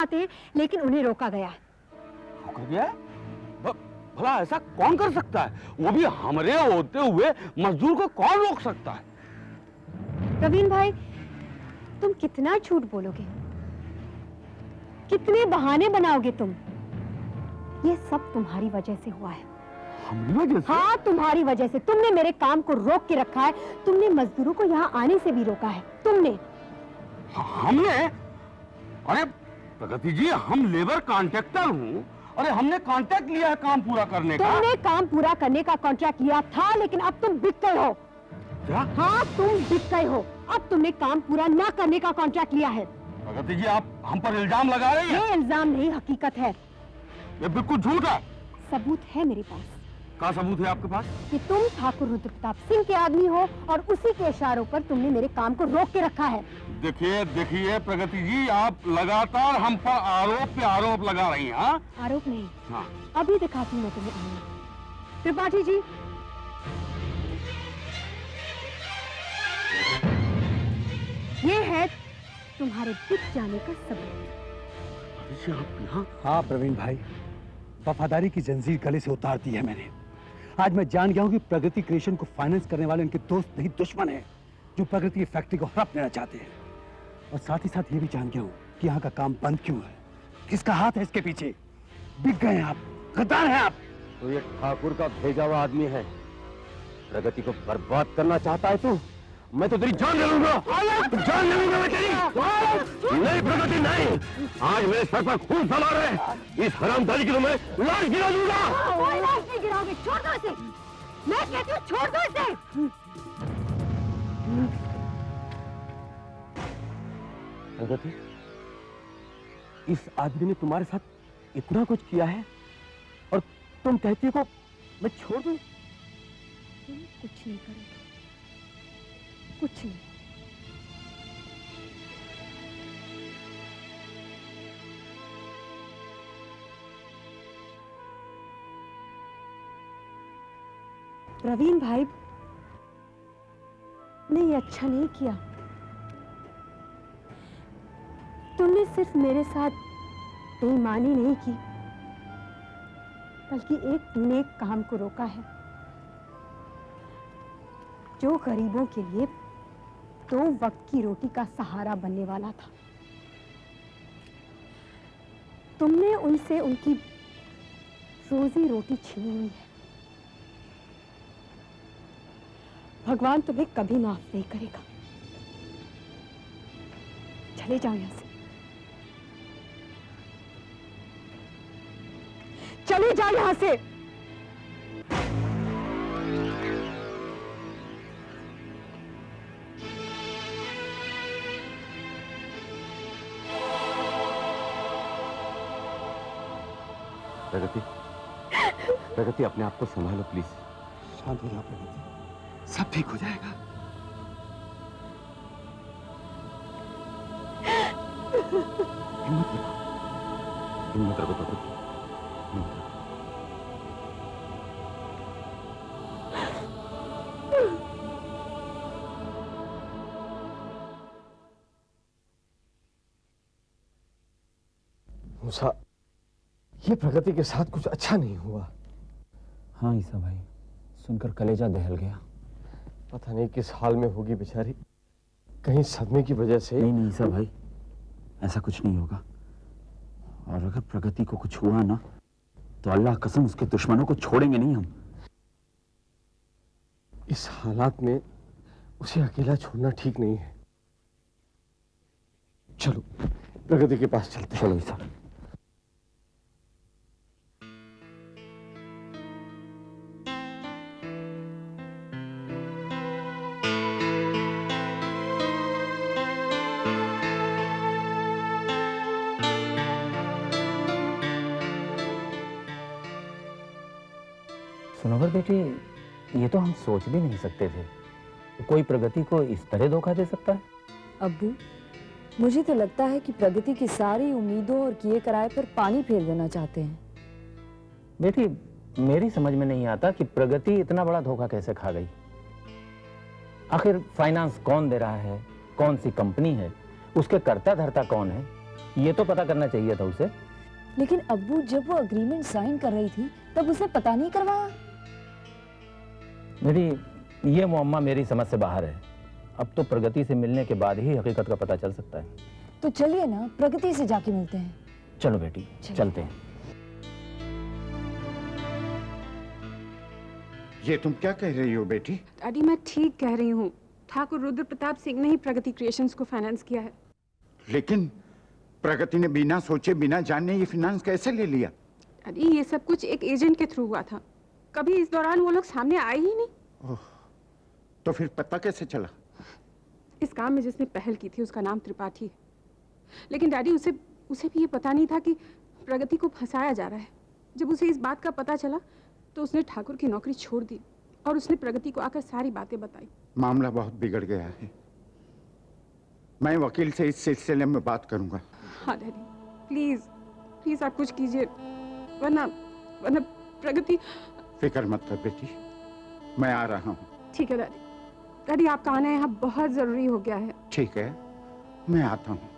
चाहते हैं, लेकिन उन्हें रोका गया है। रोका गया है? भला ऐसा कौन कर सकता है? वो भी हमारे होते हुए मजदूर को कौन रोक सकता है? प्रवीण भाई, तुम कितना झूठ बोलोगे, कितने बहाने बनाओगे तुम? ये सब तुम्हारी वजह से हुआ है। हमारी वजह से? हाँ, तुम्हारी वजह से। तुमने मेरे काम को रोक के रखा है, तुमने मजदूरों को यहाँ आने से भी रोका है, तुमने। हमने? अरे प्रगति जी, हम लेबर कॉन्ट्रैक्टर हूँ। अरे हमने कॉन्ट्रैक्ट लिया है काम पूरा करने का। तुमने काम पूरा करने का कॉन्ट्रैक्ट लिया था, लेकिन अब तुम बिक गए हो। क्या? हाँ, तुम बिक गए हो। अब तुमने काम पूरा ना करने का कॉन्ट्रैक्ट लिया है। प्रगति जी, आप हम पर इल्जाम लगा रही हैं। ये इल्जाम नहीं, हकीकत है। ये बिल्कुल झूठ है। सबूत है मेरे पास। क्या सबूत है आपके पास? कि तुम ठाकुर रुद्र प्रताप सिंह के आदमी हो और उसी के इशारों पर तुमने मेरे काम को रोक के रखा है। देखिए देखिए प्रगति जी, आप लगातार हम पर आरोप पे आरोप लगा रही हैं। हाँ? आरोप नहीं। हाँ। अभी दिखाती हूँ मैं तुम्हें आरोप। त्रिपाठी जी, ये है तुम्हारे बिक जाने का सबूत। आप यहाँ? हाँ प्रवीण भाई, वफादारी की जंजीर गले से उतार दी है मैंने। आज मैं जान गया हूँ कि प्रगति क्रिएशन को फाइनेंस करने वाले उनके दोस्त नहीं, दुश्मन हैं, जो प्रगति की फैक्ट्री को हड़प लेना चाहते हैं। और साथ ही साथ ये भी जान गया हूँ कि यहाँ का काम बंद क्यों है, किसका हाथ है इसके पीछे। बिक गए हैं आप, गद्दार हैं आप। तो ये ठाकुर का भेजा हुआ आदमी है, प्रगति को बर्बाद करना चाहता है तू? मैं तो तेरी जान ले लूंगा, जान ले लूंगा मैं तेरी। नहीं प्रगति नहीं, आज मेरे सर पर खून फैला रहे, इस हरामजादी की तो मैं लाश गिरा दूंगा। लाश नहीं गिराओगे, छोड़ दो इसे। मैं कहती हूँ छोड़ दो इसे। प्रगति, इस आदमी ने तुम्हारे साथ इतना कुछ किया है और तुम कहती हो मैं छोड़ दूं? तुम कुछ नहीं करोगे, कुछ नहीं। प्रवीण भाई ने ये अच्छा नहीं किया। तुमने सिर्फ मेरे साथ बेईमानी नहीं की, बल्कि एक नेक काम को रोका है, जो गरीबों के लिए 2 वक्त की रोटी का सहारा बनने वाला था। तुमने उनसे उनकी रोजी रोटी छीनी हुई है। भगवान तुम्हें कभी माफ नहीं करेगा। चले जाओ यहां से, चले जाओ यहां से। प्रगति, प्रगति अपने आप को संभालो प्लीज। शांत हो जाओ प्रगति, सब ठीक हो जाएगा। हिम्मत रखो, हिम्मत रखो प्रगति, हिम्मत रखो। मूसा, ये प्रगति के साथ कुछ अच्छा नहीं हुआ। हाँ ईसा भाई, सुनकर कलेजा दहल गया। पता नहीं किस हाल में होगी बेचारी, कहीं सदमे की वजह से। नहीं ईसा भाई, ऐसा कुछ नहीं होगा। और अगर प्रगति को कुछ हुआ ना, तो अल्लाह कसम उसके दुश्मनों को छोड़ेंगे नहीं हम। इस हालात में उसे अकेला छोड़ना ठीक नहीं है। चलो प्रगति के पास चलते हैं। चलो ईसा। सुनोवर बेटी, ये तो हम सोच भी नहीं सकते थे, कोई प्रगति को इस तरह धोखा दे सकता है। अब्बू, मुझे तो लगता है कि प्रगति की सारी उम्मीदों और किए कराए पर पानी फेर देना चाहते हैं। बेटी, मेरी समझ में नहीं आता कि प्रगति इतना बड़ा धोखा कैसे खा गई। आखिर फाइनेंस कौन दे रहा है, कौन सी कंपनी है, उसके कर्ता धर्ता कौन है, ये तो पता करना चाहिए था उसे। लेकिन अब्बू जब वो अग्रीमेंट साइन कर रही थी तब उसे पता नहीं करवाया। मेरी ये मुअम्मा मेरी समझ से बाहर है। अब तो प्रगति से मिलने के बाद ही हकीकत का पता चल सकता है। तो चलिए ना, प्रगति से जाके मिलते हैं। चलो बेटी, चलते हैं। ये तुम क्या कह रही हो बेटी? डैडी मैं ठीक कह रही हूँ। ठाकुर रुद्र प्रताप सिंह ने ही प्रगति क्रिएशंस को फाइनेंस किया है। लेकिन प्रगति ने बिना सोचे बिना जाने ये फाइनेंस कैसे ले लिया? डैडी ये सब कुछ एक एजेंट के थ्रू हुआ था। कभी इस दौरान वो लोग सामने आए ही नहीं। ओह, तो फिर पता कैसे चला? इस काम में जिसने पहल की थी उसका नाम त्रिपाठी है। लेकिन डैडी उसे भी ये पता नहीं था कि प्रगति को फंसाया जा रहा है। जब उसे इस बात का पता चला तो उसने ठाकुर की नौकरी छोड़ दी और उसने प्रगति को आकर सारी बातें बताई। मामला बहुत बिगड़ गया है। मैं वकील से इस सिलसिले में बात करूंगा। हाँ डैडी, प्लीज प्लीज आप कुछ कीजिए, वरना प्रगति। फिक्र मत कर बेटी, मैं आ रहा हूँ। ठीक है डैडी। डैडी आपका आना यहाँ बहुत जरूरी हो गया है। ठीक है, मैं आता हूँ।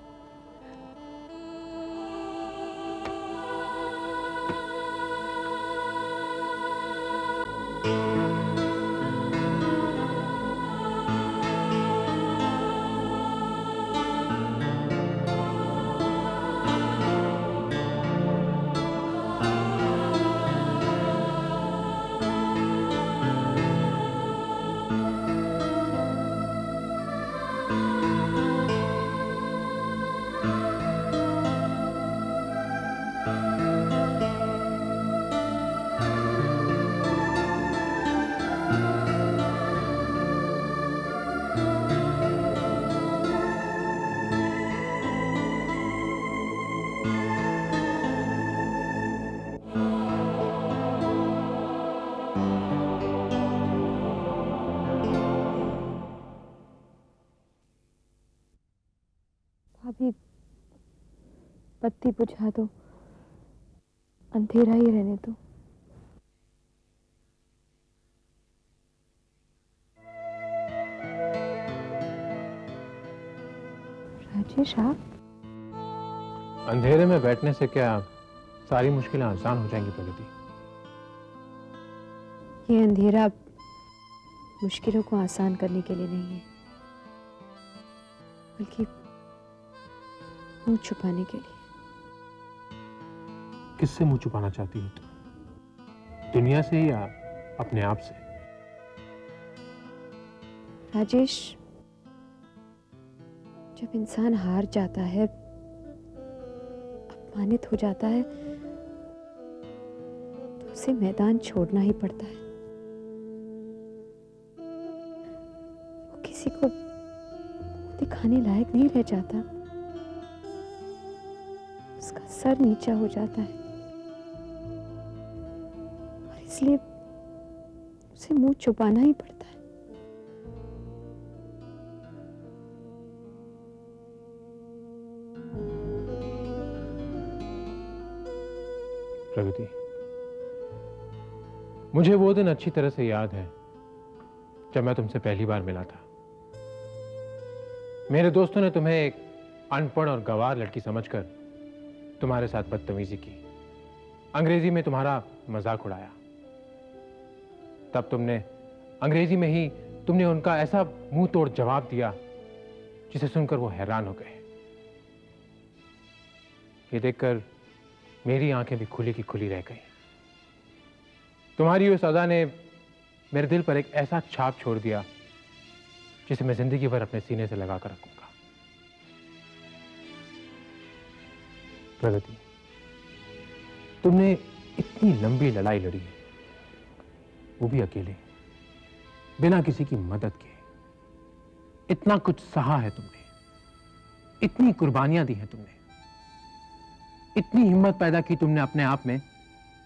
अभी बत्ती बुझा दो, अंधेरा ही रहने दो। राजेश आप? अंधेरे में बैठने से क्या सारी मुश्किलें आसान हो जाएंगी प्रगति? ये अंधेरा मुश्किलों को आसान करने के लिए नहीं है, बल्कि मुंह छुपाने के लिए। किससे मुंह छुपाना चाहती हो तुम? दुनिया से या अपने आप से? राजेश, जब इंसान हार जाता है, अपमानित हो जाता है, तो उसे मैदान छोड़ना ही पड़ता है। वो किसी को दिखाने लायक नहीं रह जाता, उसका सर नीचा हो जाता है और इसलिए उसे मुंह छुपाना ही पड़ता है। प्रगति, मुझे वो दिन अच्छी तरह से याद है जब मैं तुमसे पहली बार मिला था। मेरे दोस्तों ने तुम्हें एक अनपढ़ और गंवार लड़की समझकर तुम्हारे साथ बदतमीजी की, अंग्रेजी में तुम्हारा मजाक उड़ाया। तब तुमने अंग्रेजी में ही तुमने उनका ऐसा मुंह तोड़ जवाब दिया जिसे सुनकर वो हैरान हो गए। ये देखकर मेरी आंखें भी खुली की खुली रह गई। तुम्हारी उस अदा ने मेरे दिल पर एक ऐसा छाप छोड़ दिया जिसे मैं जिंदगी भर अपने सीने से लगा कर रखूंगा। प्रगति, तुमने इतनी लंबी लड़ाई लड़ी है, वो भी अकेले, बिना किसी की मदद के। इतना कुछ सहा है तुमने, इतनी कुर्बानियां दी हैं तुमने, इतनी हिम्मत पैदा की तुमने अपने आप में,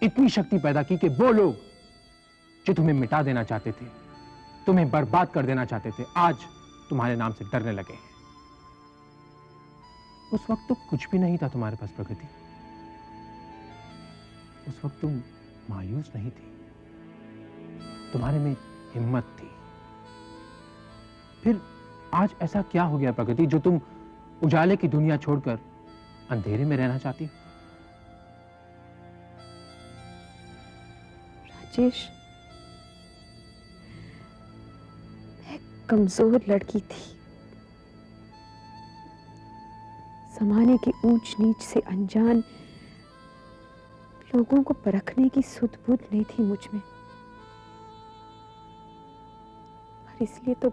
इतनी शक्ति पैदा की कि वो लोग जो तुम्हें मिटा देना चाहते थे, तुम्हें बर्बाद कर देना चाहते थे, आज तुम्हारे नाम से डरने लगे हैं। उस वक्त तो कुछ भी नहीं था तुम्हारे पास प्रगति। उस वक्त तुम मायूस नहीं थी, तुम्हारे में हिम्मत थी। फिर आज ऐसा क्या हो गया प्रगति जो तुम उजाले की दुनिया छोड़कर अंधेरे में रहना चाहती हो? राजेश, मैं कमजोर लड़की थी। जमाने की ऊंच नीच से अनजान, लोगों को परखने की सुध बुध नहीं थी मुझ में, और इसलिए तो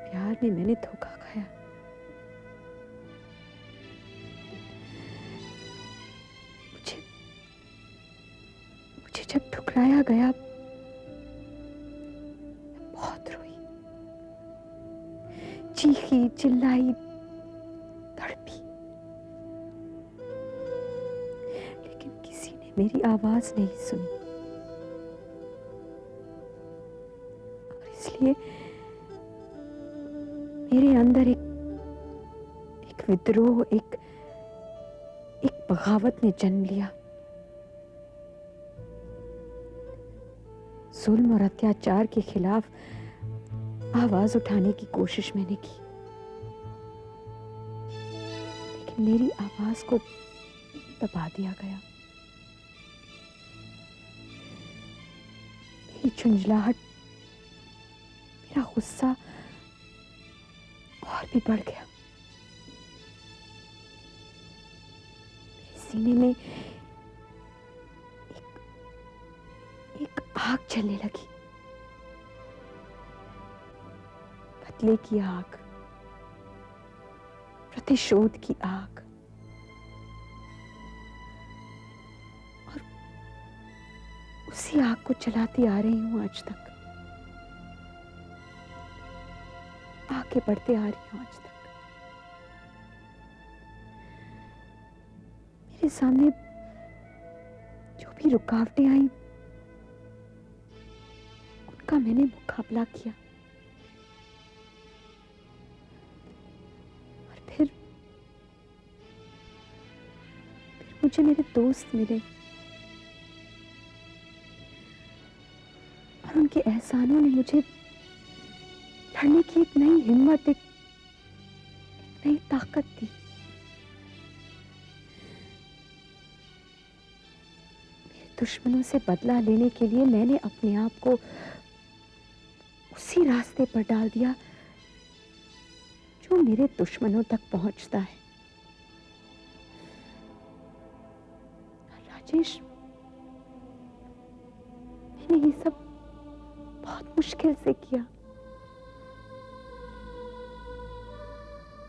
प्यार में मैंने धोखा खाया। मुझे जब ठुकराया गया, मैं बहुत रोई, चीखी, चिल्लाई, तड़पी, लेकिन किसी ने मेरी आवाज नहीं सुनी, और इसलिए मेरे अंदर एक विद्रोह, एक बगावत ने जन्म लिया। जुल्म और अत्याचार के खिलाफ आवाज उठाने की कोशिश मैंने की, लेकिन मेरी आवाज को दबा दिया गया। मेरी झुंझलाहट, मेरा गुस्सा और भी बढ़ गया। मेरे सीने में एक आग जलने लगी, बदले की आग, प्रतिशोध की आग, और उसी आग को जलाती आ रही हूं आज तक, आगे बढ़ते आ रही हूं आज तक। मेरे सामने जो भी रुकावटें आई, उनका मैंने मुकाबला किया, और फिर मुझे मेरे दोस्त मिले, और उनके एहसानों ने मुझे लड़ने की एक नई हिम्मत, एक नई ताकत दी। मेरे दुश्मनों से बदला लेने के लिए मैंने अपने आप को उसी रास्ते पर डाल दिया जो मेरे दुश्मनों तक पहुंचता है। राजेश, मैंने ये सब बहुत मुश्किल से किया,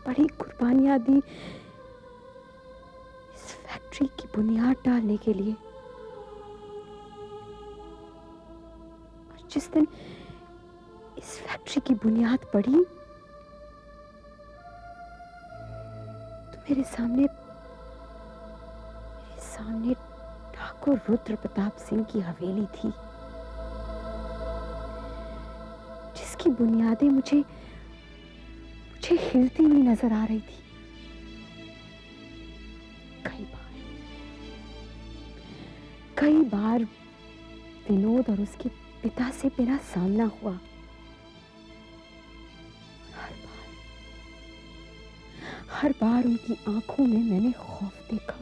बड़ी कुर्बानियां दी इस फैक्ट्री की बुनियाद डालने के लिए। और जिस दिन इस फैक्ट्री की बुनियाद पड़ी, तो मेरे सामने ठाकुर रुद्र प्रताप सिंह की हवेली थी, जिसकी बुनियादें मुझे हिलती हुई नजर आ रही थी। कई बार विनोद और उसके पिता से मेरा सामना हुआ। हर बार उनकी आंखों में मैंने खौफ देखा,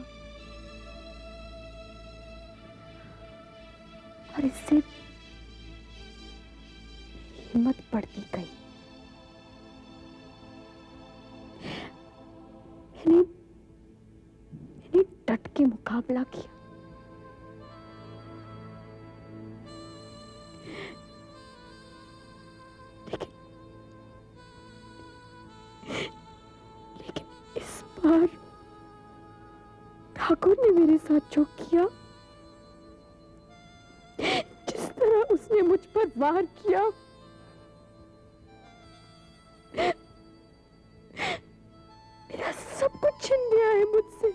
और इससे हिम्मत बढ़ती गई। मैंने डट के मुकाबला किया, लेकिन इस बार ठाकुर ने मेरे साथ जो किया, जिस तरह उसने मुझ पर वार किया, मेरा सब कुछ छीन लिया है मुझसे।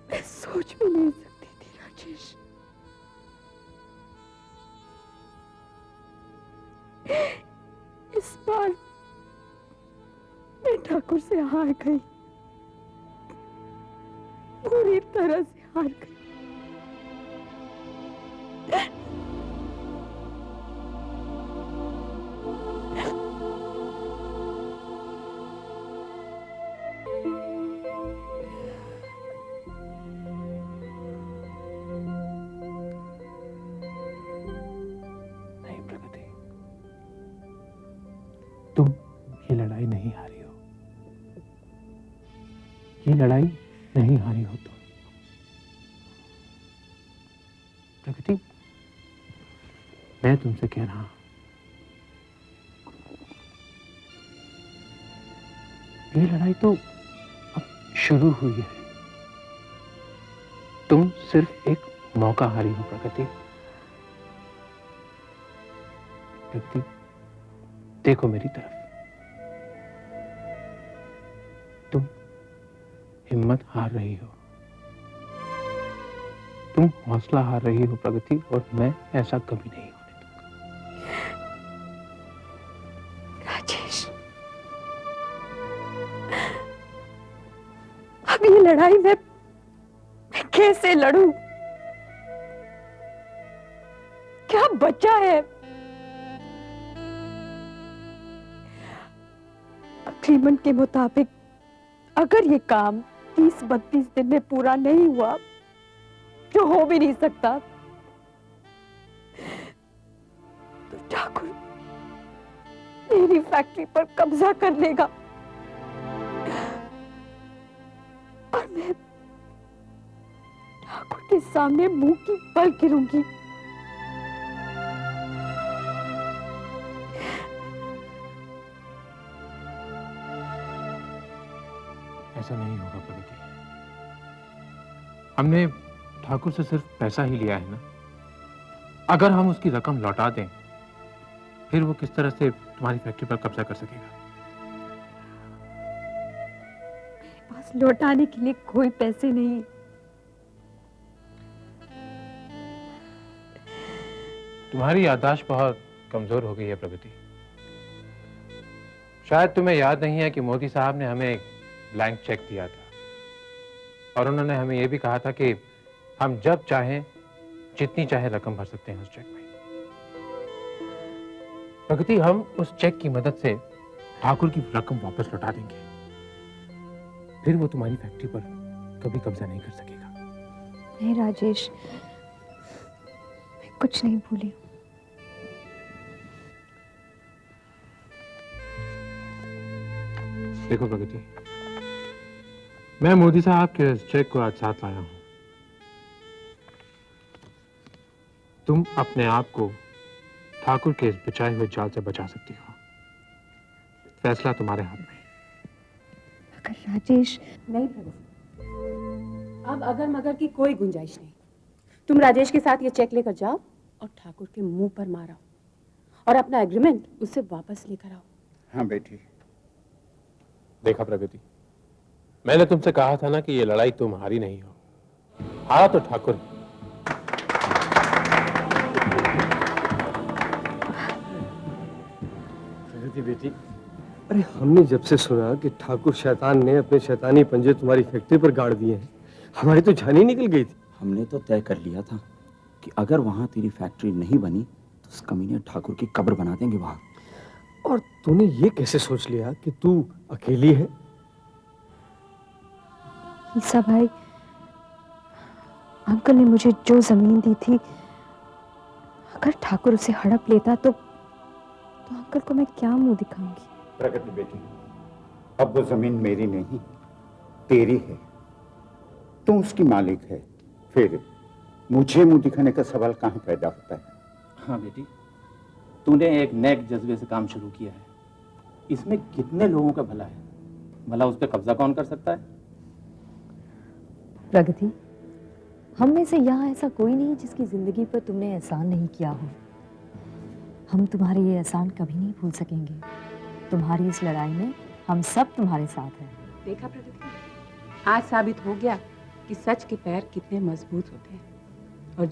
मैं सोच भी नहीं सकती थी राजेश, इस बार मैं ठाकुर से हार गई, पूरी तरह से हार गई। लड़ाई नहीं हारी हो, ये लड़ाई नहीं हारी हो तुम। प्रकृति, मैं तुमसे कह रहा हूं, ये लड़ाई तो अब शुरू हुई है। तुम सिर्फ एक मौका हारी हो प्रकृति। प्रकृति, देखो मेरी तरफ। तुम हिम्मत हार रही हो, तुम हौसला हार रही हो प्रगति, और मैं ऐसा कभी नहीं होने दूंगा। राजेश, अब ये लड़ाई मैं कैसे लड़ूं? क्या बचा है? अग्रीमेंट के मुताबिक अगर ये काम 30-32 दिन में पूरा नहीं हुआ, जो हो भी नहीं सकता, तो ठाकुर मेरी फैक्ट्री पर कब्जा कर लेगा और मैं ठाकुर के सामने मुंह की बल गिरूंगी। ऐसा नहीं होगा प्रगति। हमने ठाकुर से सिर्फ पैसा ही लिया है ना। अगर हम उसकी रकम लौटा दें, फिर वो किस तरह से तुम्हारी फैक्ट्री पर कब्जा कर सकेगा? मेरे पास लौटाने के लिए कोई पैसे नहीं। तुम्हारी याददाश्त बहुत कमजोर हो गई है प्रगति। शायद तुम्हें याद नहीं है कि मोदी साहब ने हमें एक ब्लैंक चेक दिया था और उन्होंने हमें यह भी कहा था कि हम जब चाहें जितनी चाहे रकम भर सकते हैं उस चेक में। प्रगति, हम उस चेक की मदद से ठाकुर की रकम वापस लौटा देंगे, फिर वो तुम्हारी फैक्ट्री पर कभी कब्जा नहीं कर सकेगा। नहीं राजेश, मैं कुछ नहीं भूली। देखो प्रगति, मैं मोदी साहब के इस चेक को आज साथ लाया हूं। तुम अपने आप को ठाकुर के इस बिछाए हुए जाल से बचा सकती हो। फैसला तुम्हारे हाथ में है। मगर राजेश, नहीं प्रगति, अब अगर मगर की कोई गुंजाइश नहीं। तुम राजेश के साथ ये चेक लेकर जाओ और ठाकुर के मुंह पर मारो और अपना एग्रीमेंट उससे वापस लेकर आओ। हाँ बेटी। देखा प्रगति, मैंने तुमसे कहा था ना कि ये लड़ाई तुम हारी नहीं हो। हारा तो ठाकुर। प्रगति बेटी, अरे हमने जब से सुना कि ठाकुर शैतान ने अपने शैतानी पंजे तुम्हारी फैक्ट्री पर गाड़ दिए हैं, हमारी तो जान ही निकल गई थी। हमने तो तय कर लिया था कि अगर वहां तेरी फैक्ट्री नहीं बनी तो उस कमीने ठाकुर की कब्र बना देंगे वहां। और तूने ये कैसे सोच लिया कि तू अकेली है? ईसा भाई, अंकल ने मुझे जो जमीन दी थी, अगर ठाकुर उसे हड़प लेता तो अंकल को मैं क्या मुंह दिखाऊंगी? प्रगति बेटी, अब वो जमीन मेरी नहीं तेरी है। तू उसकी मालिक है, फिर मुझे मुंह दिखाने का सवाल कहां पैदा होता है? हाँ बेटी, तूने एक नेक जज्बे से काम शुरू किया है। इसमें कितने लोगों का भला है, भला उस पर कब्जा कौन कर सकता है? प्रगति, हम में से यहाँ ऐसा कोई नहीं जिसकी जिंदगी पर तुमने एहसान नहीं किया हो। हम तुम्हारे ये एहसान कभी नहीं भूल सकेंगे। तुम्हारी इस लड़ाई में हम सब तुम्हारे साथ हैं। देखा प्रगति, आज साबित हो गया कि सच के पैर कितने मजबूत होते हैं और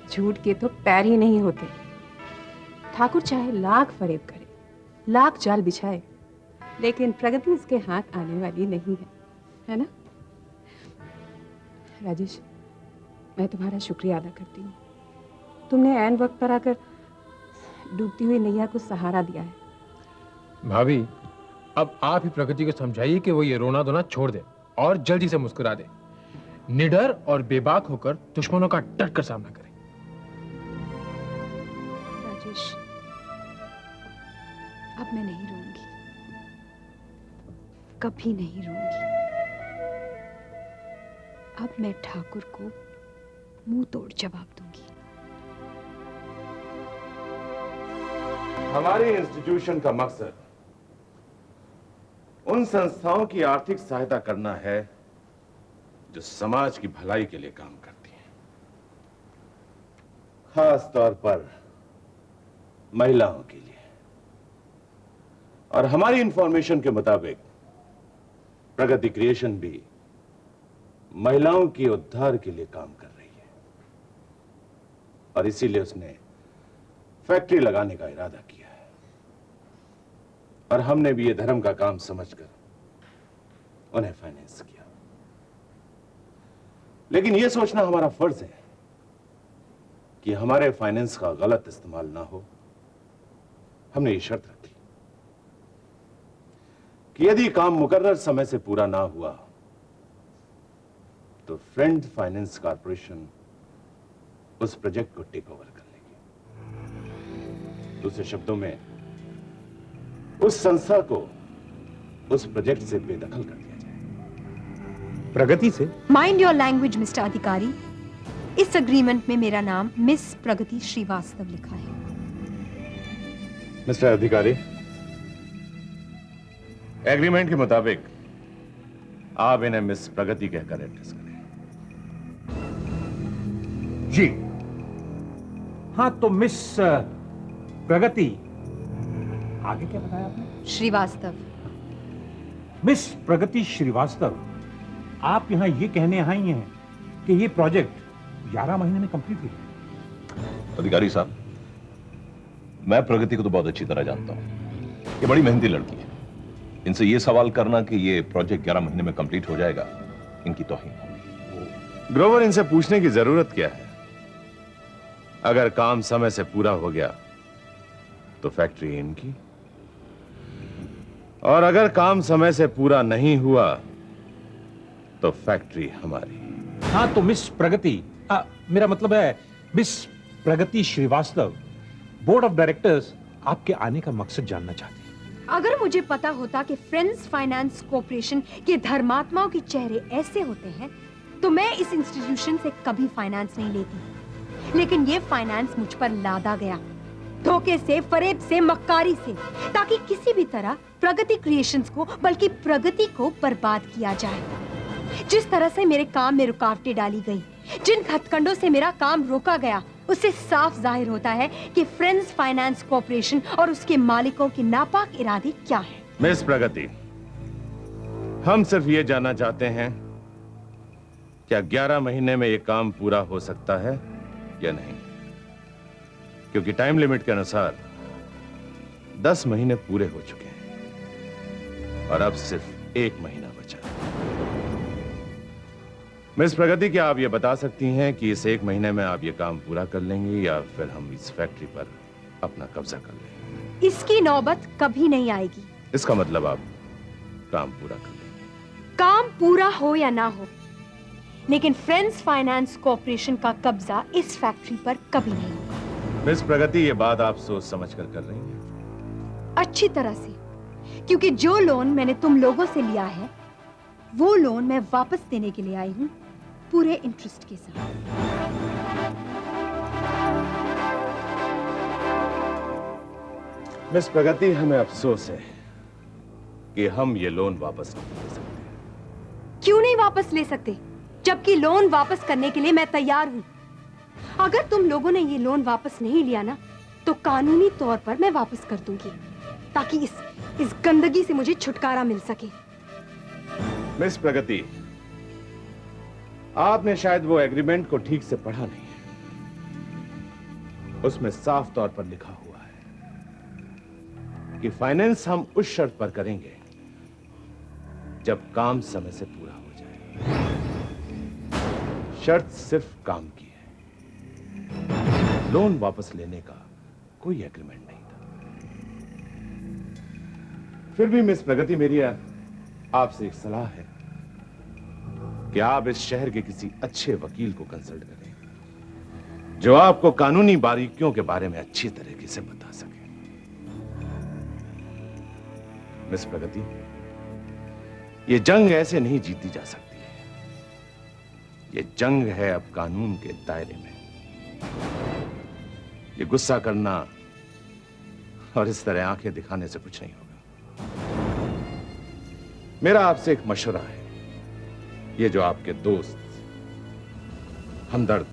झूठ के तो पैर ही नहीं होते। ठाकुर चाहे लाख फरेब करे, लाख जाल बिछाए, लेकिन प्रगति उसके हाथ आने वाली नहीं है ना? राजेश, मैं तुम्हारा शुक्रिया अदा करती हूँ। तुमने ऐन वक्त पर आकर डूबती हुई नैया को सहारा दिया है। भाभी, अब आप ही प्रगति को समझाइए कि वो ये रोना धोना छोड़ दे और जल्दी से मुस्कुरा दे। निडर और बेबाक होकर दुश्मनों का डट कर सामना करे। राजेश, अब मैं नहीं रोऊंगी। कभी नहीं रोऊंगी। अब मैं ठाकुर को मुंह तोड़ जवाब दूंगी। हमारे इंस्टीट्यूशन का मकसद उन संस्थाओं की आर्थिक सहायता करना है जो समाज की भलाई के लिए काम करती हैं, खास तौर पर महिलाओं के लिए। और हमारी इंफॉर्मेशन के मुताबिक प्रगति क्रिएशन भी महिलाओं के उद्धार के लिए काम कर रही है, और इसीलिए उसने फैक्ट्री लगाने का इरादा किया है। और हमने भी ये धर्म का काम समझकर उन्हें फाइनेंस किया। लेकिन यह सोचना हमारा फर्ज है कि हमारे फाइनेंस का गलत इस्तेमाल ना हो। हमने ये शर्त रखी कि यदि काम मुकर्रर समय से पूरा ना हुआ तो फ्रेंड फाइनेंस कॉर्पोरेशन उस प्रोजेक्ट को टेक ओवर कर लेगी। दूसरे शब्दों में, उस संस्था को उस प्रोजेक्ट से बेदखल कर दिया जाए। प्रगति से? माइंड योर लैंग्वेज मिस्टर अधिकारी। इस अग्रीमेंट में मेरा नाम मिस प्रगति श्रीवास्तव लिखा है। मिस्टर अधिकारी, एग्रीमेंट के मुताबिक आप इन्हें मिस प्रगति कहकर एड्रेस करें। जी हाँ, तो मिस प्रगति, आगे क्या बताया आपने? श्रीवास्तव। मिस प्रगति श्रीवास्तव, आप यहां ये कहने आई हैं कि ये प्रोजेक्ट 11 महीने में कंप्लीट हुई। अधिकारी साहब, मैं प्रगति को तो बहुत अच्छी तरह जानता हूं। ये बड़ी मेहनती लड़की है। इनसे ये सवाल करना कि ये प्रोजेक्ट 11 महीने में कंप्लीट हो जाएगा, इनकी तौहीन होगी। ग्रोवर, इनसे पूछने की जरूरत क्या है? अगर काम समय से पूरा हो गया तो फैक्ट्री इनकी, और अगर काम समय से पूरा नहीं हुआ तो फैक्ट्री हमारी। हाँ, तो मिस प्रगति, मेरा मतलब है miss Pragati Srivastava, board of directors आपके आने का मकसद जानना चाहते हैं। अगर मुझे पता होता कि फ्रेंड्स फाइनेंस कॉर्पोरेशन के धर्मात्माओं के चेहरे ऐसे होते हैं तो मैं इस इंस्टीट्यूशन से कभी फाइनेंस नहीं लेती। लेकिन ये फाइनेंस मुझ पर लादा गया, धोखे से, फरेब से, मक्कारी से, ताकि किसी भी तरह प्रगति क्रिएशंस को, बल्कि प्रगति को बर्बाद किया जाए। जिस तरह से मेरे काम में रुकावटें डाली गई, जिन हथकंडों से मेरा काम रोका गया, उससे साफ जाहिर होता है कि फ्रेंड्स फाइनेंस कॉर्पोरेशन और उसके मालिकों के नापाक इरादे क्या हैं। मिस प्रगति, हम सिर्फ ये जानना चाहते हैं, क्या 11 महीने में ये काम पूरा हो सकता है या नहीं? क्योंकि टाइम लिमिट के अनुसार 10 महीने पूरे हो चुके हैं और अब सिर्फ 1 महीना बचा है। मिस प्रगति, क्या आप ये बता सकती हैं कि इस 1 महीने में आप ये काम पूरा कर लेंगी या फिर हम इस फैक्ट्री पर अपना कब्जा कर लेंगे? इसकी नौबत कभी नहीं आएगी। इसका मतलब आप काम पूरा कर लेंगे? काम पूरा हो या ना हो, लेकिन फ्रेंड्स फाइनेंस कॉर्पोरेशन का कब्जा इस फैक्ट्री पर कभी नहीं होगा। मिस प्रगति, ये बात आप सोच समझकर कर रही हैं? अच्छी तरह से, क्योंकि जो लोन मैंने तुम लोगों से लिया है वो लोन मैं वापस देने के लिए आई हूं, पूरे इंटरेस्ट के साथ। मिस प्रगति, हमें अफसोस है कि हम ये लोन वापस नहीं ले सकते। क्यों नहीं वापस ले सकते, जबकि लोन वापस करने के लिए मैं तैयार हूं। अगर तुम लोगों ने ये लोन वापस नहीं लिया ना, तो कानूनी तौर पर मैं वापस कर दूंगी, ताकि इस गंदगी से मुझे छुटकारा मिल सके। मिस प्रगति, आपने शायद वो एग्रीमेंट को ठीक से पढ़ा नहीं है। उसमें साफ तौर पर लिखा हुआ है कि फाइनेंस हम उस शर्त पर करेंगे जब काम समय से पूरा हो जाए। शर्त सिर्फ काम की है, लोन वापस लेने का कोई एग्रीमेंट नहीं था। फिर भी मिस प्रगति, मेरी आपसे एक सलाह है कि आप इस शहर के किसी अच्छे वकील को कंसल्ट करें जो आपको कानूनी बारीकियों के बारे में अच्छी तरीके से बता सके। मिस प्रगति, ये जंग ऐसे नहीं जीती जा सकती है। ये जंग है अब कानून के दायरे में। ये गुस्सा करना और इस तरह आंखें दिखाने से कुछ नहीं होगा। मेरा आपसे एक मशवरा है। ये जो आपके दोस्त हमदर्द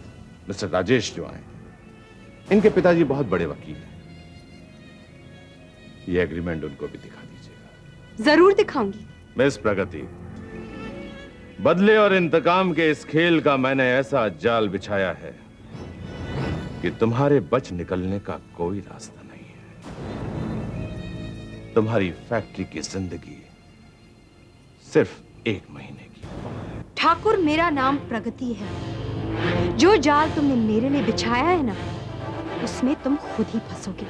मिस्टर राजेश जो आए, इनके पिताजी बहुत बड़े वकील हैं। ये एग्रीमेंट उनको भी दिखा दीजिएगा। जरूर दिखाऊंगी। मिस प्रगति, बदले और इंतकाम के इस खेल का मैंने ऐसा जाल बिछाया है कि तुम्हारे बच निकलने का कोई रास्ता नहीं है। तुम्हारी फैक्ट्री की जिंदगी सिर्फ 1 महीने की। ठाकुर, मेरा नाम प्रगति है। जो जाल तुमने मेरे लिए बिछाया है ना, उसमें तुम खुद ही फंसोगे।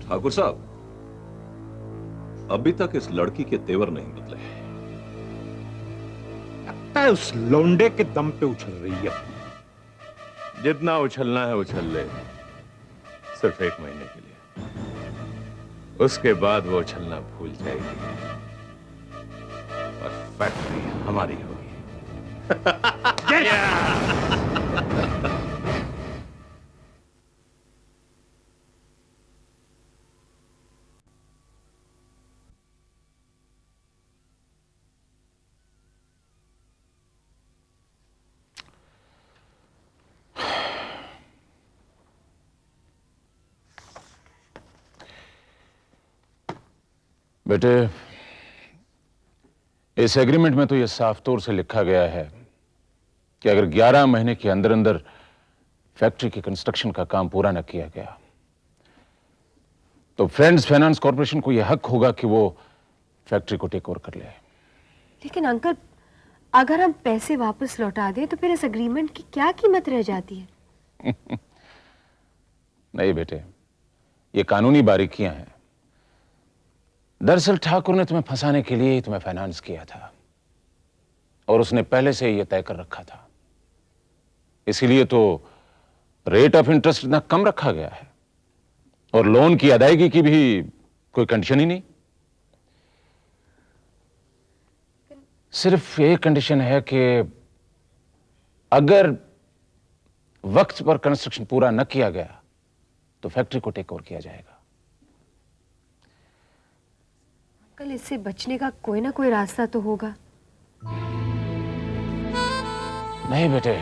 ठाकुर साहब, अभी तक इस लड़की के तेवर नहीं बदले। लगता है उस लौंडे के दम पे उछल रही है। जितना उछलना है उछल ले, सिर्फ 1 महीने के लिए। उसके बाद वो उछलना भूल जाएगी और फैक्ट्री हमारी होगी। बेटे, इस एग्रीमेंट में तो यह साफ तौर से लिखा गया है कि अगर 11 महीने के अंदर अंदर फैक्ट्री की कंस्ट्रक्शन का काम पूरा न किया गया तो फ्रेंड्स फाइनेंस कॉर्पोरेशन को यह हक होगा कि वो फैक्ट्री को टेक ओवर कर ले। लेकिन अंकल, अगर हम पैसे वापस लौटा दें तो फिर इस एग्रीमेंट की क्या कीमत रह जाती है? नहीं बेटे, ये कानूनी बारीकियां हैं। दरअसल ठाकुर ने तुम्हें फंसाने के लिए ही तुम्हें फाइनेंस किया था और उसने पहले से ही यह तय कर रखा था। इसीलिए तो रेट ऑफ इंटरेस्ट इतना कम रखा गया है और लोन की अदायगी की भी कोई कंडीशन ही नहीं। सिर्फ एक कंडीशन है कि अगर वक्त पर कंस्ट्रक्शन पूरा न किया गया तो फैक्ट्री को टेक ओवर किया जाएगा। अंकल, इससे बचने का कोई ना कोई रास्ता तो होगा। नहीं बेटे,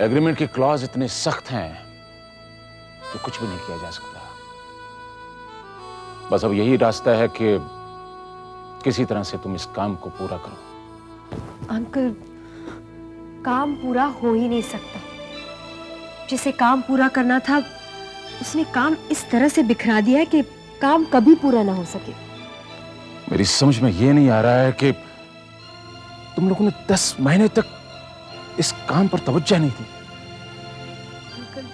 एग्रीमेंट की क्लॉज इतने सख्त हैं कि कुछ भी नहीं किया जा सकता। बस अब यही रास्ता है कि किसी तरह से तुम इस काम को पूरा करो। अंकल, काम पूरा हो ही नहीं सकता। जिसे काम पूरा करना था उसने काम इस तरह से बिखरा दिया है कि काम कभी पूरा ना हो सके। मेरी समझ में यह नहीं आ रहा है कि तुम लोगों ने 10 महीने तक इस काम पर तवज्जो नहीं दी। अंकल,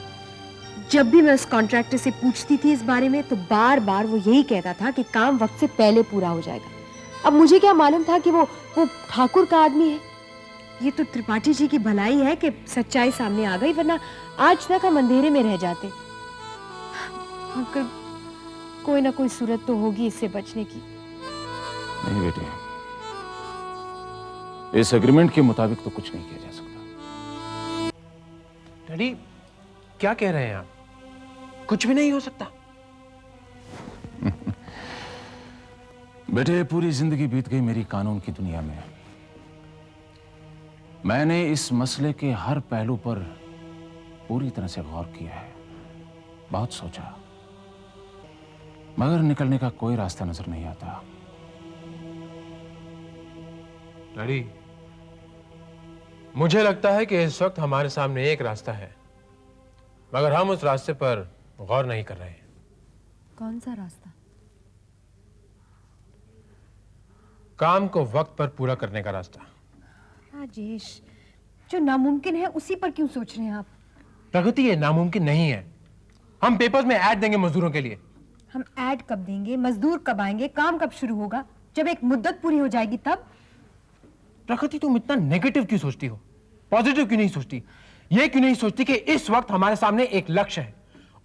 जब भी मैं उस कॉन्ट्रैक्टर से पूछती थी इस बारे में तो बार बार वो यही कहता था कि काम वक्त से पहले पूरा हो जाएगा। अब मुझे क्या मालूम था कि वो ठाकुर का आदमी है। ये तो त्रिपाठी जी की भलाई है कि सच्चाई सामने आ गई, वरना आज तक हम अंधेरे में रह जाते। अंकल, कोई ना कोई सूरत तो होगी इससे बचने की। नहीं बेटे, इस एग्रीमेंट के मुताबिक तो कुछ नहीं किया जा सकता। डैडी, क्या कह रहे हैं आप? कुछ भी नहीं हो सकता? बेटे, पूरी जिंदगी बीत गई मेरी कानून की दुनिया में। मैंने इस मसले के हर पहलू पर पूरी तरह से गौर किया है, बहुत सोचा, मगर निकलने का कोई रास्ता नजर नहीं आता। डैडी, मुझे लगता है कि इस वक्त हमारे सामने एक रास्ता है, मगर हम उस रास्ते पर गौर नहीं कर रहे हैं। कौन सा रास्ता? काम को वक्त पर पूरा करने का रास्ता। राजेश, जो नामुमकिन है उसी पर क्यों सोच रहे हैं आप? प्रगति ये नामुमकिन नहीं है। हम पेपर्स में ऐड देंगे मजदूरों के लिए। हम ऐड कब देंगे, मजदूर कब आएंगे, काम कब शुरू होगा? जब एक मुद्दत पूरी हो जाएगी तब। प्रकृति तुम इतना नेगेटिव क्यों सोचती हो, पॉजिटिव क्यों नहीं सोचती? ये क्यों नहीं सोचती कि इस वक्त हमारे सामने एक लक्ष्य है,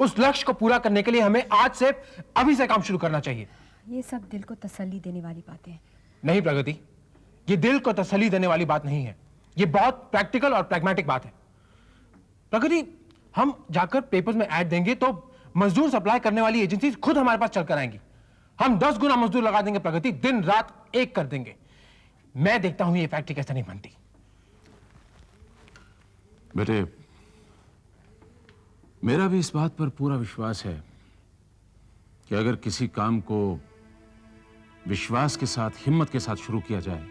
उस लक्ष्य को पूरा करने के लिए हमें आज से, अभी से काम शुरू करना चाहिए। ये सब दिल को तसल्ली देने वाली बातें हैं। नहीं प्रगति, ये दिल को तसल्ली देने वाली बात नहीं है, ये बहुत प्रैक्टिकल और प्रैग्मेटिक बात है। प्रगति, हम जाकर पेपर्स में ऐड देंगे तो मजदूर सप्लाई करने वाली एजेंसी खुद हमारे पास चलकर आएंगी। हम 10 गुना मजदूर लगा देंगे प्रगति, दिन रात एक कर देंगे। मैं देखता हूं ये फैक्ट्री कैसे नहीं बनती। बेटे, मेरा भी इस बात पर पूरा विश्वास है कि अगर किसी काम को विश्वास के साथ, हिम्मत के साथ शुरू किया जाए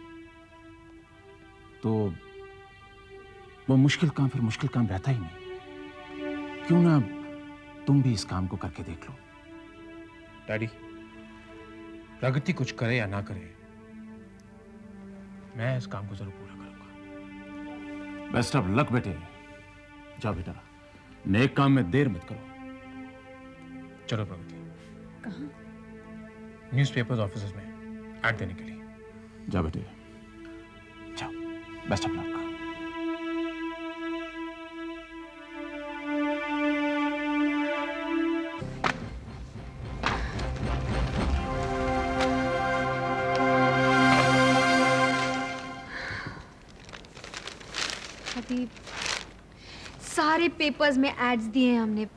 तो वो मुश्किल काम फिर मुश्किल काम रहता ही नहीं। क्यों ना तुम भी इस काम को करके देख लो। डैडी, प्रगति कुछ करे या ना करे, मैं इस काम को जरूर पूरा करूंगा। बेस्ट ऑफ लक बेटे। जाओ बेटा, नेक काम में देर मत करो। चलो प्रगति। कहाँ? न्यूज़पेपर्स ऑफिसेस में ऐड देने के लिए। जाओ बेटे, जाओ। Best of luck. अभी सारे पेपर्स में एड्स दिए हैं हमने,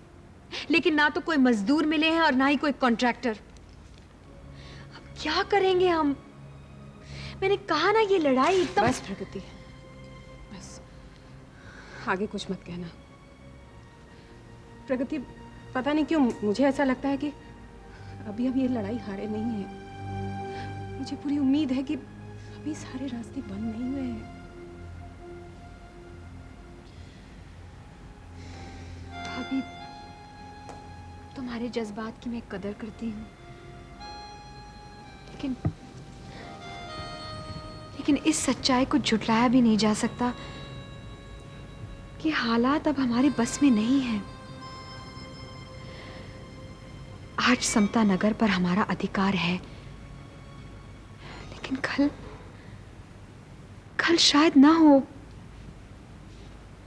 लेकिन ना तो कोई मजदूर मिले हैं और ना ही कोई कॉन्ट्रैक्टर। अब क्या करेंगे हम? मैंने कहा ना, ये लड़ाई एकदम। बस प्रगति, बस आगे कुछ मत कहना। प्रगति, पता नहीं क्यों मुझे ऐसा लगता है कि अभी हम ये लड़ाई हारे नहीं हैं। मुझे पूरी उम्मीद है कि अभी सारे रास्ते बंद नहीं हुए हैं। अभी तुम्हारे जज्बात की मैं कदर करती हूँ, लेकिन इस सच्चाई को झुटलाया भी नहीं जा सकता कि हालात अब हमारे बस में नहीं है। आज समता नगर पर हमारा अधिकार है, लेकिन कल शायद ना हो।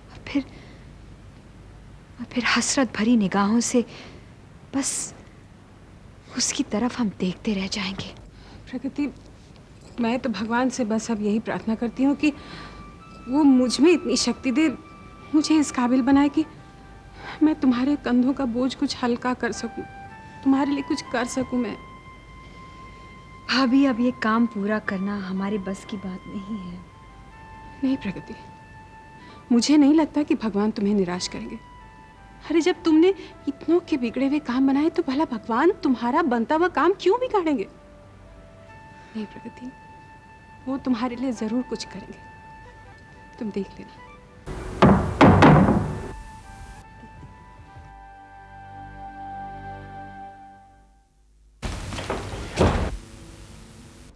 और फिर हसरत भरी निगाहों से बस उसकी तरफ हम देखते रह जाएंगे। प्रगति, मैं तो भगवान से बस अब यही प्रार्थना करती हूँ कि वो मुझ में इतनी शक्ति दे, मुझे इस काबिल बनाए कि मैं तुम्हारे कंधों का बोझ कुछ हल्का कर सकूं, तुम्हारे लिए कुछ कर सकूं मैं। भाभी, अब ये काम पूरा करना हमारे बस की बात नहीं है। नहीं प्रगति, मुझे नहीं लगता कि भगवान तुम्हें निराश करेंगे। अरे जब तुमने इतनों के बिगड़े हुए काम बनाए तो भला भगवान तुम्हारा बनता हुआ काम क्यों बिगाड़ेंगे? नहीं प्रगति, वो तुम्हारे लिए जरूर कुछ करेंगे, तुम देख लेना।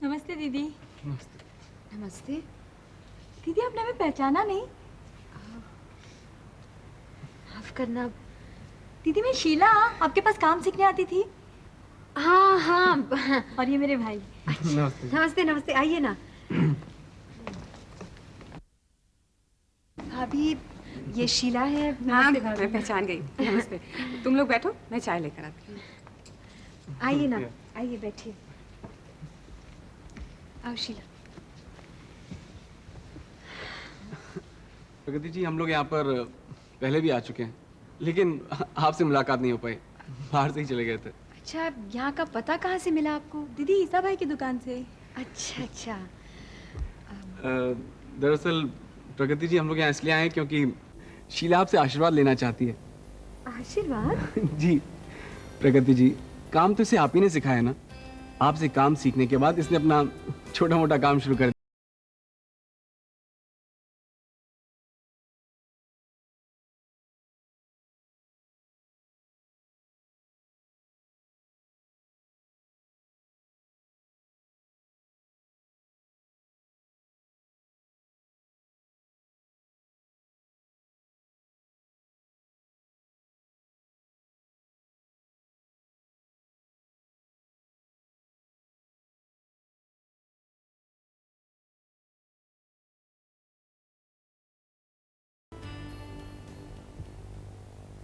नमस्ते दीदी। नमस्ते। दीदी, आपने हमें पहचाना नहीं? माफ करना दीदी, मैं शीला, आपके पास काम सीखने आती थी। हाँ हाँ। और ये मेरे भाई। नमस्ते नमस्ते, आइए ना। भाभी, ये शीला है। हाँ, मैं पहचान गई। नमस्ते। तुम लोग बैठो, मैं चाय लेकर आती हूँ। आइए ना, आइए बैठिए। आओ शीला। प्रगति जी, हम लोग यहाँ पर पहले भी आ चुके हैं, लेकिन आपसे मुलाकात नहीं हो पाई, बाहर से ही चले गए थे। अच्छा, यहाँ का पता कहाँ से मिला आपको? दीदी, ईसा भाई की दुकान से। अच्छा अच्छा। दरअसल प्रगति जी, हम लोग यहाँ इसलिए आए हैं क्योंकि शीला आपसे आशीर्वाद लेना चाहती है। आशीर्वाद? जी प्रगति जी, काम तो इसे आप ही ने सिखाया ना। आपसे काम सीखने के बाद इसने अपना छोटा मोटा काम शुरू कर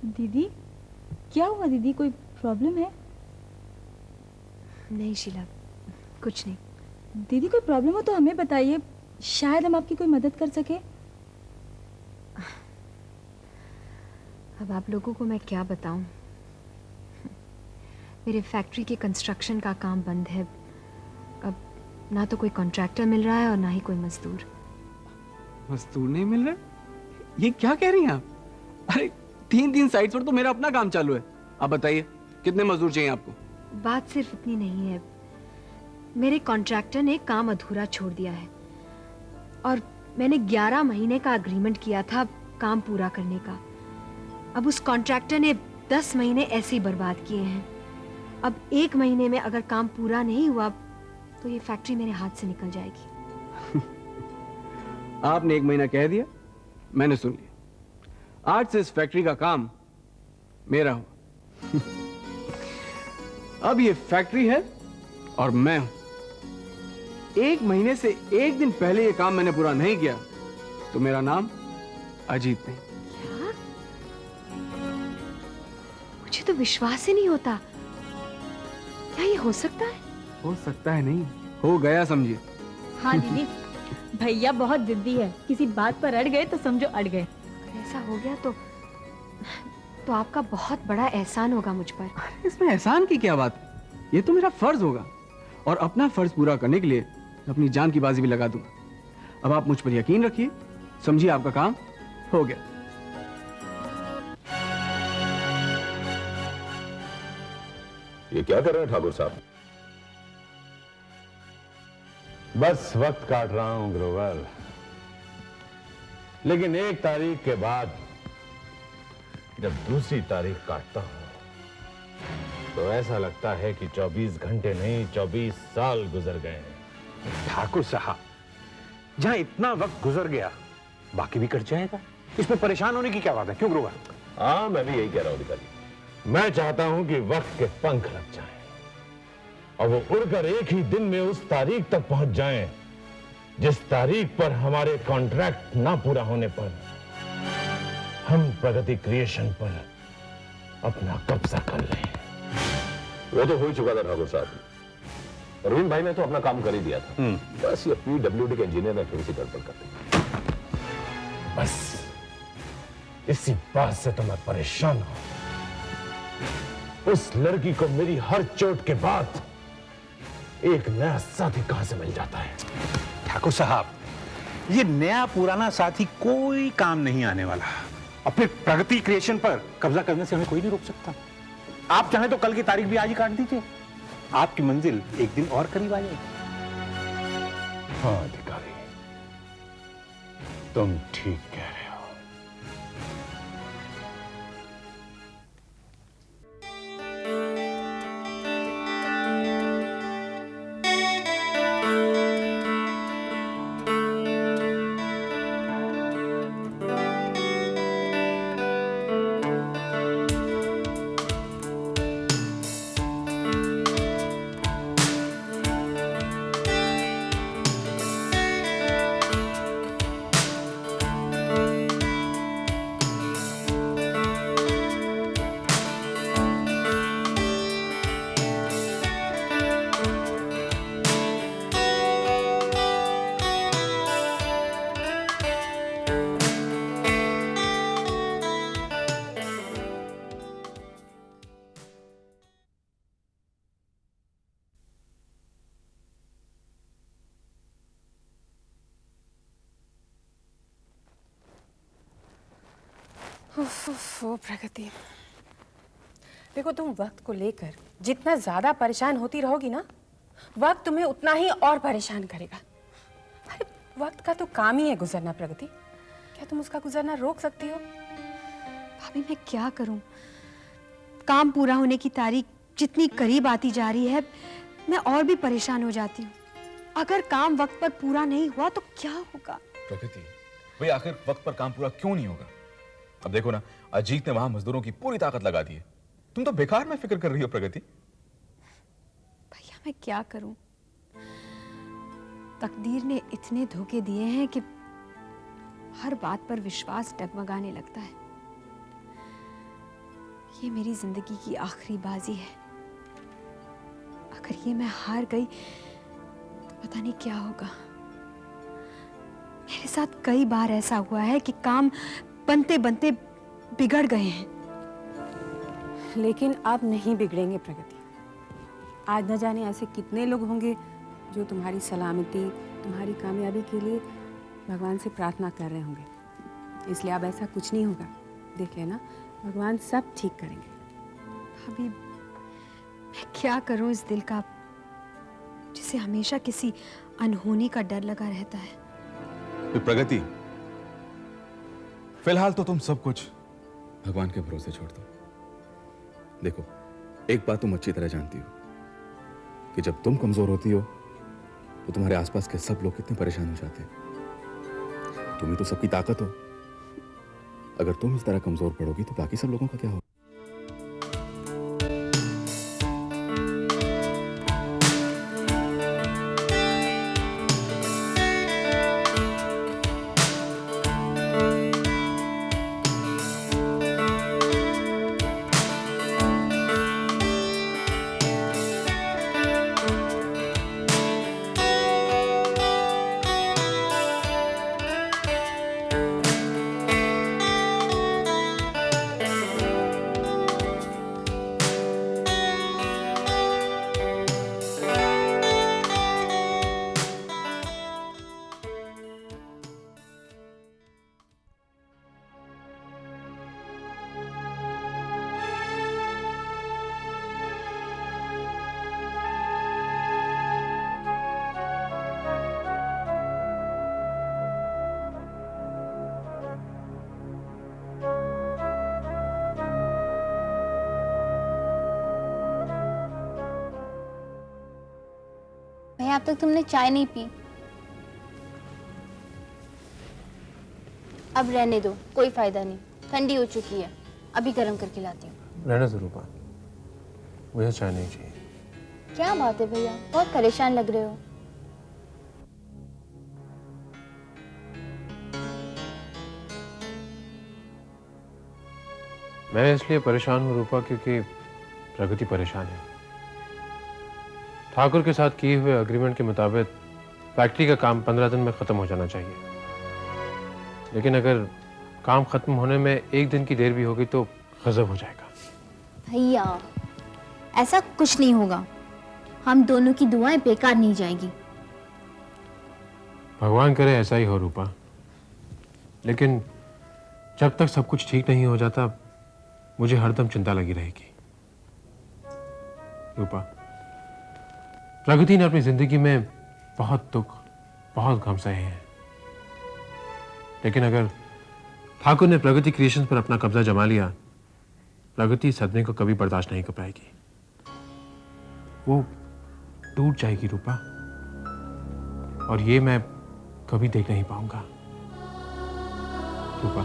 दीदी क्या हुआ दीदी, कोई प्रॉब्लम है? नहीं शीला, कुछ नहीं। दीदी कोई प्रॉब्लम हो तो हमें बताइए, शायद हम आपकी कोई मदद कर सके। अब आप लोगों को मैं क्या बताऊं? मेरे फैक्ट्री के कंस्ट्रक्शन का काम बंद है। अब ना तो कोई कॉन्ट्रैक्टर मिल रहा है और ना ही कोई मजदूर। मजदूर नहीं मिल रहा? ये क्या कह रही हैं आप? अरे 3 साइट्स पर तो मेरा अपना काम चालू है। आप बताइए कितने मजदूर चाहिए आपको? बात सिर्फ इतनी नहीं है, मेरे कॉन्ट्रैक्टर ने काम अधूरा छोड़ दिया है और मैंने 11 महीने का एग्रीमेंट किया था काम पूरा करने का। अब उस कॉन्ट्रैक्टर ने 10 महीने ऐसे ही बर्बाद किए हैं। अब 1 महीने में अगर काम पूरा नहीं हुआ तो ये फैक्ट्री मेरे हाथ से निकल जाएगी। आपने 1 महीना कह दिया, मैंने सुन लिया। आज से इस फैक्ट्री का काम मेरा हो। अब ये फैक्ट्री है और मैं हूं। 1 महीने से 1 दिन पहले ये काम मैंने पूरा नहीं किया तो मेरा नाम अजीत नहीं। क्या? मुझे तो विश्वास ही नहीं होता। क्या ये हो सकता है? हो सकता है नहीं, हो गया समझिए। हाँ दीदी, भैया बहुत जिद्दी है, किसी बात पर अड़ गए तो समझो अड़ गए। अगर ऐसा हो गया तो आपका बहुत बड़ा एहसान होगा मुझ पर। इसमें एहसान की क्या बात है? ये तो मेरा फर्ज होगा और अपना फर्ज पूरा करने के लिए अपनी जान की बाजी भी लगा दूंगा। अब आप मुझ पर यकीन रखिए, समझिए आपका काम हो गया। ये क्या कर रहे हैं ठाकुर साहब? बस वक्त काट रहा हूं ग्रोवर, लेकिन 1 तारीख के बाद जब दूसरी तारीख काटता हूं तो ऐसा लगता है कि 24 घंटे नहीं 24 साल गुजर गए हैं। ठाकुर साहब, जहां इतना वक्त गुजर गया बाकी भी कट जाएगा, इसमें परेशान होने की क्या बात है? क्यों ग्रोवर? हाँ, मैं भी यही कह रहा हूं अधिकारी। मैं चाहता हूं कि वक्त के पंख लग जाएं और वो उड़कर एक ही दिन में उस तारीख तक पहुंच जाएं जिस तारीख पर हमारे कॉन्ट्रैक्ट ना पूरा होने पर हम प्रगति क्रिएशन पर अपना कब्जा कर लें। वो तो हो ही चुका था ठाकुर साहब। अरविंद भाई ने तो अपना काम कर ही दिया था। बस ये पीडब्ल्यूडी के इंजीनियर ने थोड़ी सी गड़बड़ कर दी। बस इसी बात से तो मैं परेशान हूं। उस लड़की को मेरी हर चोट के बाद एक नया साथी कहां से मिल जाता है? ठाकुर साहब, ये नया पुराना साथी कोई काम नहीं आने वाला और फिर प्रगति क्रिएशन पर कब्जा करने से हमें कोई नहीं रोक सकता। आप चाहें तो कल की तारीख भी आज ही काट दीजिए, आपकी मंजिल एक दिन और करीब आ जाएगी। हाँ अधिकारी, तुम ठीक कह रहे हो। ओह प्रगति, देखो तुम वक्त को लेकर जितना ज्यादा परेशान होती रहोगी ना, वक्त तुम्हें उतना ही और परेशान करेगा। अरे वक्त का तो काम ही है गुजरना प्रगति, क्या तुम उसका गुजरना रोक सकती हो? भाभी मैं क्या करूं? काम पूरा होने की तारीख जितनी करीब आती जा रही है मैं और भी परेशान हो जाती हूँ। अगर काम वक्त पर पूरा नहीं हुआ तो क्या होगा? प्रगति, भाई आखिर वक्त पर काम पूरा क्यों नहीं होगा? अब देखो ना, अजीत ने वहां मजदूरों की पूरी ताकत लगा दी है। तुम तो बेकार में फिक्र कर रही हो प्रगति। भैया मैं क्या करूं? तकदीर ने इतने धोखे दिए हैं कि हर बात पर विश्वास डगमगाने लगता है। ये मेरी जिंदगी की आखिरी बाजी है। अगर ये मैं हार गई तो पता नहीं क्या होगा। मेरे साथ कई बार ऐसा हुआ है कि काम बनते बनते बिगड़ गए हैं। लेकिन आप नहीं बिगड़ेंगे प्रगति। आज न जाने ऐसे कितने लोग होंगे जो तुम्हारी सलामती, तुम्हारी कामयाबी के लिए भगवान से प्रार्थना कर रहे होंगे। इसलिए अब ऐसा कुछ नहीं होगा, देख लेना, भगवान सब ठीक करेंगे। भाभी, मैं क्या करूं इस दिल का जिसे हमेशा किसी अनहोनी का डर लगा रहता है। तो प्रगति, फिलहाल तो तुम सब कुछ भगवान के भरोसे छोड़ दो। देखो, एक बात तुम अच्छी तरह जानती हो कि जब तुम कमजोर होती हो तो तुम्हारे आसपास के सब लोग कितने परेशान हो जाते हैं। तुम ही तो सबकी ताकत हो। अगर तुम इस तरह कमजोर पड़ोगी तो बाकी सब लोगों का क्या होगा? भैया, अब तक तुमने चाय नहीं पी। अब रहने दो, कोई फायदा नहीं, ठंडी हो चुकी है। अभी गर्म करके लाती हूँ। रहना जरूर पा, मुझे चाय नहीं चाहिए। क्या बात है भैया, बहुत परेशान लग रहे हो। मैं इसलिए परेशान हूँ रूपा क्योंकि प्रगति परेशान है। ठाकुर के साथ किए हुए एग्रीमेंट के मुताबिक फैक्ट्री का काम 15 दिन में खत्म हो जाना चाहिए, लेकिन अगर काम खत्म होने में 1 दिन की देर भी होगी तो गजब हो जाएगा। भैया, ऐसा कुछ नहीं होगा। हम दोनों की दुआएं बेकार नहीं जाएगी। भगवान करे ऐसा ही हो रूपा, लेकिन जब तक सब कुछ ठीक नहीं हो जाता मुझे हरदम चिंता लगी रहेगी। रूपा, प्रगति ने अपनी जिंदगी में बहुत दुख, बहुत गम सहे हैं, लेकिन अगर ठाकुर ने प्रगति क्रिएशंस पर अपना कब्जा जमा लिया, प्रगति सदमे को कभी बर्दाश्त नहीं कर पाएगी। वो टूट जाएगी रूपा, और ये मैं कभी देख नहीं पाऊंगा। रूपा,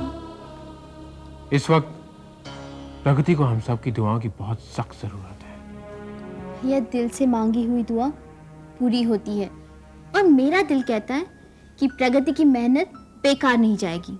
इस वक्त प्रगति को हम सब की दुआओं की बहुत सख्त जरूरत है। यह दिल से मांगी हुई दुआ पूरी होती है, और मेरा दिल कहता है कि प्रगति की मेहनत बेकार नहीं जाएगी।